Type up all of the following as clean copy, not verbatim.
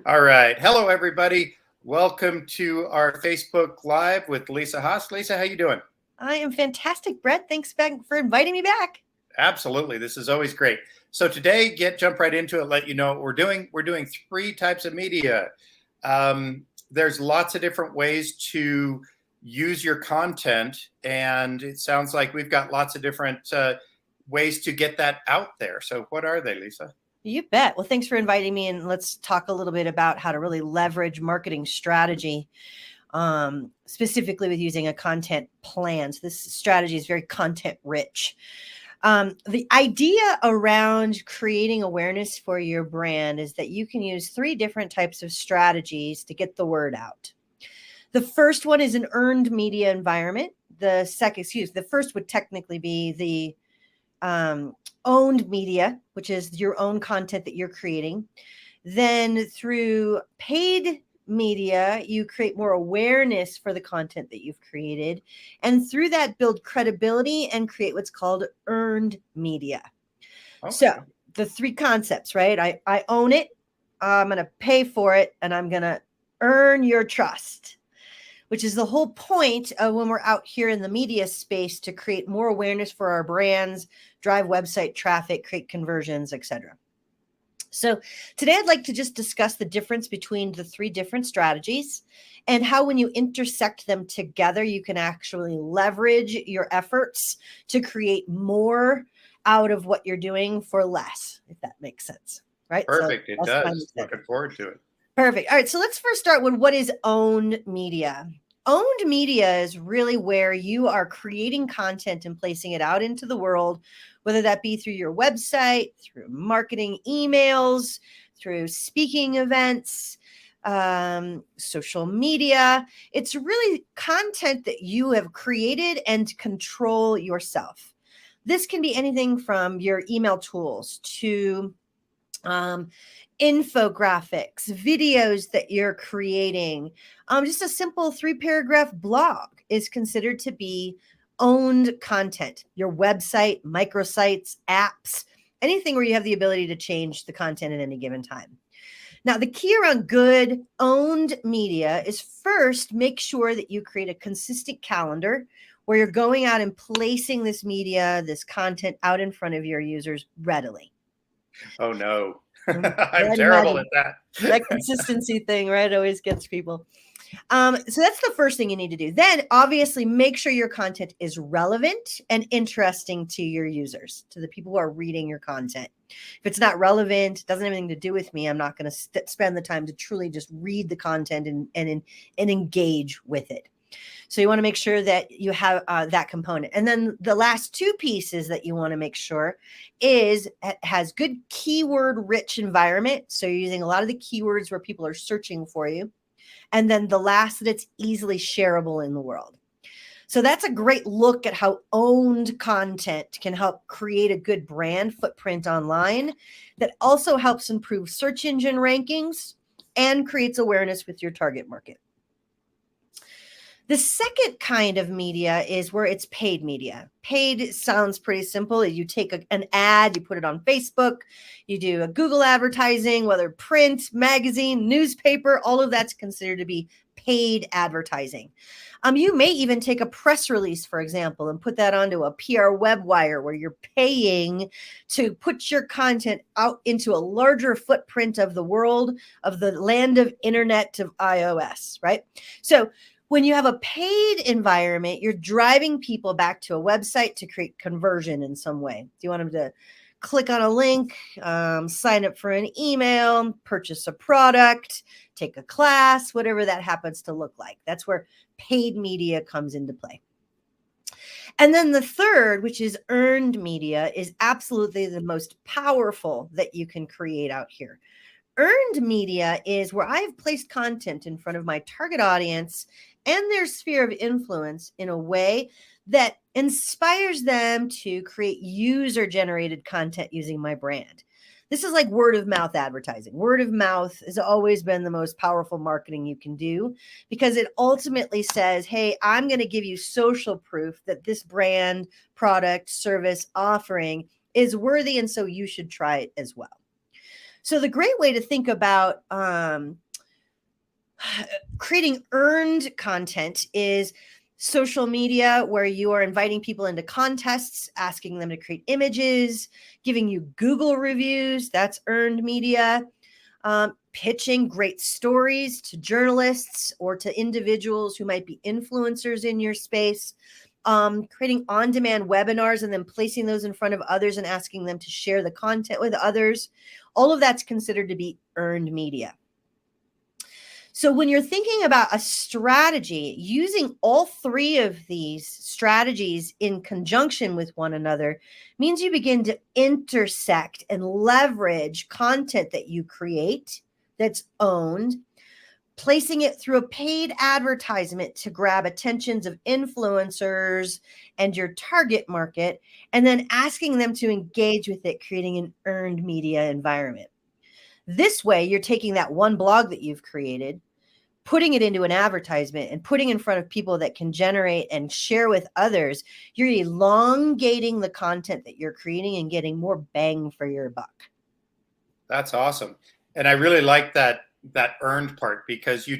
All right. Hello, everybody. Welcome to our Facebook Live with Lisa Haas. Lisa, how you doing? I am fantastic, Brett. Thanks for inviting me back. Absolutely. This is always great. So today, jump right into it. Let you know what we're doing. We're doing three types of media. There's lots of different ways to use your content, and it sounds like we've got lots of different ways to get that out there. So, what are they, Lisa? You bet. Well, thanks for inviting me, and let's talk a little bit about how to really leverage marketing strategy, specifically with using a content plan. So this strategy is very content rich. The idea around creating awareness for your brand is that you can use three different types of strategies to get the word out. The first one is an earned media environment. The first would technically be the owned media, which is your own content that you're creating. Then through paid media, you create more awareness for the content that you've created. And through that, build credibility and create what's called earned media. Okay. So the three concepts, right? I own it. I'm going to pay for it, and I'm going to earn your trust, which is the whole point of when we're out here in the media space to create more awareness for our brands, drive website traffic, create conversions, etc. So today I'd like to just discuss the difference between the three different strategies and how when you intersect them together, you can actually leverage your efforts to create more out of what you're doing for less, if that makes sense, right? Perfect. It does. Looking forward to it. Perfect. All right. So let's first start with what is owned media. Owned media is really where you are creating content and placing it out into the world, whether that be through your website, through marketing emails, through speaking events, social media. It's really content that you have created and control yourself. This can be anything from your email tools to infographics, videos that you're creating. Just a simple 3-paragraph blog is considered to be owned content. Your website, microsites, apps, anything where you have the ability to change the content at any given time. Now, the key around good owned media is first make sure that you create a consistent calendar where you're going out and placing this media, this content out in front of your users readily. Oh, no. I'm terrible at that. That consistency thing, right? Always gets people. So that's the first thing you need to do. Then obviously make sure your content is relevant and interesting to your users, to the people who are reading your content. If it's not relevant, doesn't have anything to do with me, I'm not going to spend the time to truly just read the content and engage with it. So you want to make sure that you have that component. And then the last two pieces that you want to make sure is it has good keyword rich environment. So you're using a lot of the keywords where people are searching for you. And then the last, that it's easily shareable in the world. So that's a great look at how owned content can help create a good brand footprint online that also helps improve search engine rankings and creates awareness with your target market. The second kind of media is where it's paid media. Paid sounds pretty simple. You take an ad, you put it on Facebook, you do a Google advertising, whether print, magazine, newspaper, all of that's considered to be paid advertising. You may even take a press release, for example, and put that onto a PR web wire where you're paying to put your content out into a larger footprint of the world, of the land of internet of iOS, right? So when you have a paid environment, you're driving people back to a website to create conversion in some way. Do you want them to click on a link, sign up for an email, purchase a product, take a class, whatever that happens to look like? That's where paid media comes into play. And then the third, which is earned media, is absolutely the most powerful that you can create out here. Earned media is where I've placed content in front of my target audience and their sphere of influence in a way that inspires them to create user-generated content using my brand. This is like word of mouth advertising. Word of mouth has always been the most powerful marketing you can do because it ultimately says, hey, I'm going to give you social proof that this brand, product, service, offering is worthy, and so you should try it as well. So the great way to think about creating earned content is social media, where you are inviting people into contests, asking them to create images, giving you Google reviews. That's earned media. Pitching great stories to journalists or to individuals who might be influencers in your space. Creating on-demand webinars and then placing those in front of others and asking them to share the content with others. All of that's considered to be earned media. So when you're thinking about a strategy, using all three of these strategies in conjunction with one another means you begin to intersect and leverage content that you create that's owned, placing it through a paid advertisement to grab attentions of influencers and your target market, and then asking them to engage with it, creating an earned media environment. This way, you're taking that one blog that you've created, putting it into an advertisement and putting in front of people that can generate and share with others. You're elongating the content that you're creating and getting more bang for your buck. That's awesome. And I really like that earned part, because you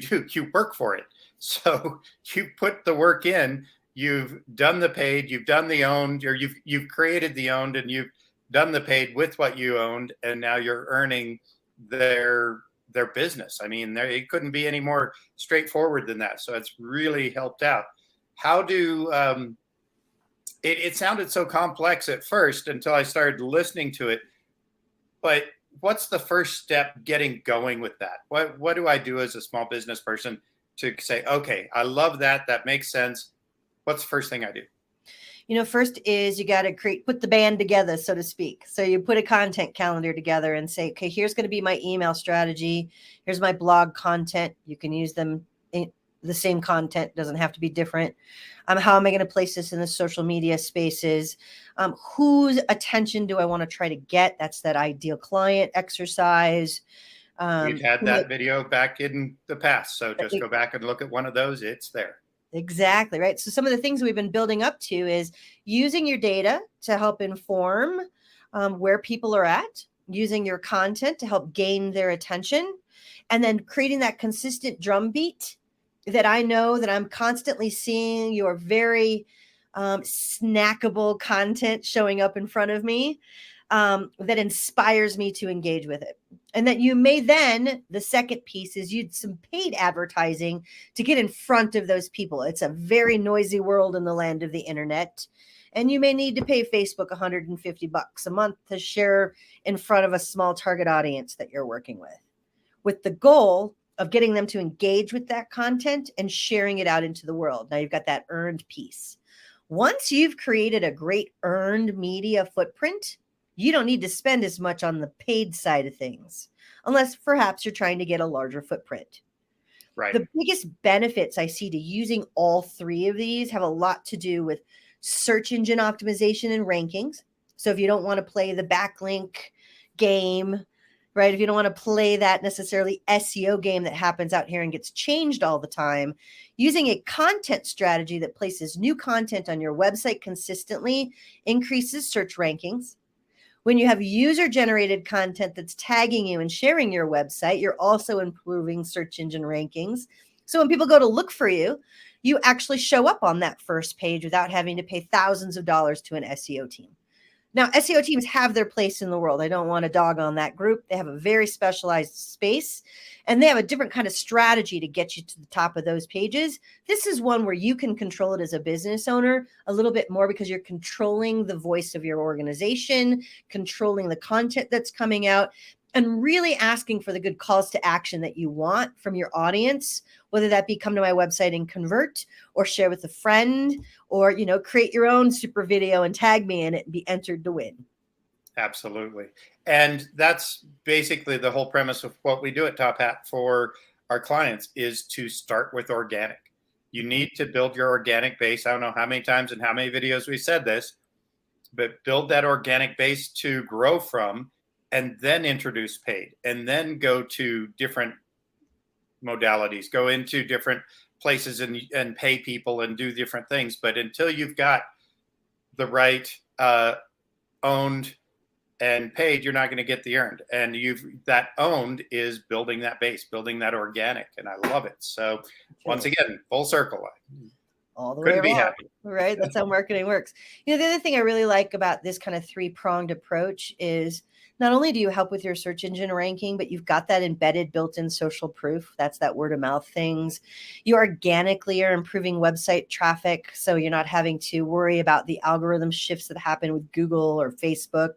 work for it. So you put the work in, you've done the paid, you've done the owned, or you've created the owned, and you've done the paid with what you owned, and now you're earning their business. I mean, it couldn't be any more straightforward than that. So it's really helped out. How do it sounded so complex at first until I started listening to it, but what's the first step getting going with that? What do I do as a small business person to say, okay, I love that. That makes sense. What's the first thing I do? First is you got to put the band together, so to speak. So you put a content calendar together and say, okay, here's going to be my email strategy. Here's my blog content. You can use them in the same content, doesn't have to be different. How am I going to place this in the social media spaces? Whose attention do I want to try to get? That's that ideal client exercise. We've had that video back in the past. So just go back and look at one of those. It's there. Exactly, right? So some of the things we've been building up to is using your data to help inform where people are at, using your content to help gain their attention, and then creating that consistent drumbeat that I know that I'm constantly seeing your very snackable content showing up in front of me that inspires me to engage with it. And that you may then, the second piece is use some paid advertising to get in front of those people. It's a very noisy world in the land of the internet. And you may need to pay Facebook $150 a month to share in front of a small target audience that you're working with the goal of getting them to engage with that content and sharing it out into the world. Now you've got that earned piece. Once you've created a great earned media footprint, you don't need to spend as much on the paid side of things, unless perhaps you're trying to get a larger footprint. Right. The biggest benefits I see to using all three of these have a lot to do with search engine optimization and rankings. So if you don't want to play the backlink game, right? If you don't want to play that necessarily SEO game that happens out here and gets changed all the time, using a content strategy that places new content on your website consistently increases search rankings. When you have user-generated content that's tagging you and sharing your website, you're also improving search engine rankings. So when people go to look for you, you actually show up on that first page without having to pay thousands of dollars to an SEO team. Now, SEO teams have their place in the world. I don't want to dog on that group. They have a very specialized space, and they have a different kind of strategy to get you to the top of those pages. This is one where you can control it as a business owner a little bit more, because you're controlling the voice of your organization, controlling the content that's coming out, and really asking for the good calls to action that you want from your audience, whether that be come to my website and convert, or share with a friend, or, create your own super video and tag me in it and be entered to win. Absolutely. And that's basically the whole premise of what we do at Top Hat for our clients, is to start with organic. You need to build your organic base. I don't know how many times and how many videos we said this, but build that organic base to grow from, and then introduce paid, and then go to different modalities, go into different places and pay people and do different things. But until you've got the right owned and paid, you're not going to get the earned. And that owned is building that base, building that organic. And I love it. So once again, full circle. All the Couldn't way be around, happy. right? That's how marketing works. The other thing I really like about this kind of three-pronged approach is not only do you help with your search engine ranking, but you've got that embedded built-in social proof. That's that word of mouth things. You organically are improving website traffic, so you're not having to worry about the algorithm shifts that happen with Google or Facebook.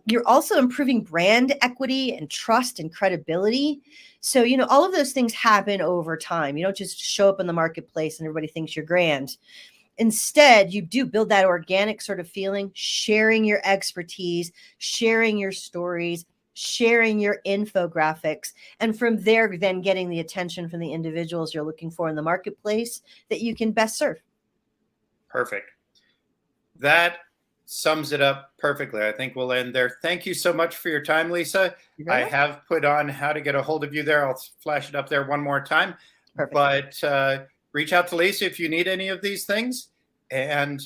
You're also improving brand equity and trust and credibility. So, all of those things happen over time. You don't just show up in the marketplace and everybody thinks you're grand. Instead, you do build that organic sort of feeling, sharing your expertise, sharing your stories, sharing your infographics, and from there, then getting the attention from the individuals you're looking for in the marketplace that you can best serve. Perfect. That sums it up perfectly. I think we'll end there. Thank you so much for your time, Lisa. I have put on how to get a hold of you there. I'll flash it up there one more time. Perfect. But reach out to Lisa if you need any of these things. And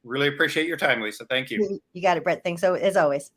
really appreciate your time, Lisa. Thank you. You got it, Brett. Thanks as always.